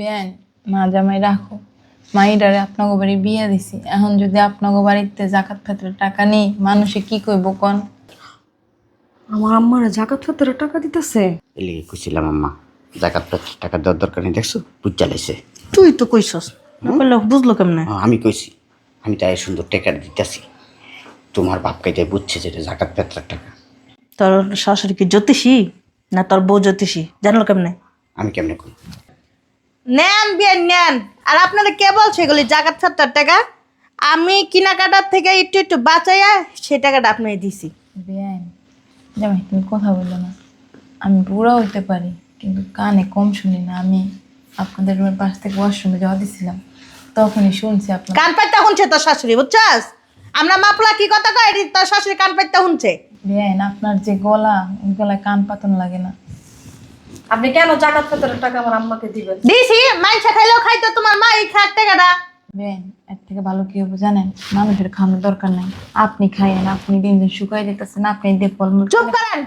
বেআইন মা জামাই রাখো, মাইডারে আপনাকে বাড়ি বিয়া দিছি, এখন যদি আপনাকে বাড়িতে জাকাত ফাতরের টাকা নেই মানুষে কি কইব কোন? আমার আম্মারে জাকাত ফেতরের টাকা দিতেছে। এলি কইছিলাম আম্মা জাকাত টাকা দেওয়ার দরকার নেই, দেখছো বুঝ জ্বালাইছে। তুই তো কইছস না করলে বুঝলো কেমনে? আমি কইছি, আমি তাই সুন্দর টাকা দিতেছি। তোমার বাপ কাইতে বুঝছে যেটা জাকাত পেত্রার টাকা। তোর শাশুড়ি কি জ্যোতিষী না তোর বউ জ্যোতিষী? জানলো কেমনে? আমি কেমনে করি? নেন বিয়ে নেন। আর আপনারা কে বলছে এগুলি জাকাত ফাতরার টাকা? আমি কেনাকাটার থেকে একটু একটু বাঁচাইয়া সেই টাকাটা আপনাকে দিছি। বেআইন জামাই তুমি কথা বললো না, আমি বুড়া হইতে পারি কিন্তু কানে কম শুনি না। আমি আপনাদের রুমের পাশ থেকে ওয়াশরুমে যাওয়া দিছিলাম, তখনই শুনছি আপনার। কান পাইতে শুনছে তোর শাশুড়ি, বুঝছাস? আমরা মাপলা কি কথা কয়, এটি তোর শাশুড়ি কান পাইতে শুনছে। বেআইন আপনার যে গলা, ওই গলায় কান পাতন লাগে না। আপনি কেন জাকাত ফেতরের টাকা আমার আম্মাকে দিবেন? দিছি, মাইনসা খাইলেও খাইতো তোমার মা এই খাট টাকাটা। বেআইন এর থেকে ভালো কি হবে জানেন? মানুষের খাওয়ানোর দরকার নাই, আপনি খাইয়েন, আপনি দিন দিন শুকাই দিতেছেন, আপনি দিয়ে ফলমূল চুপ করেন।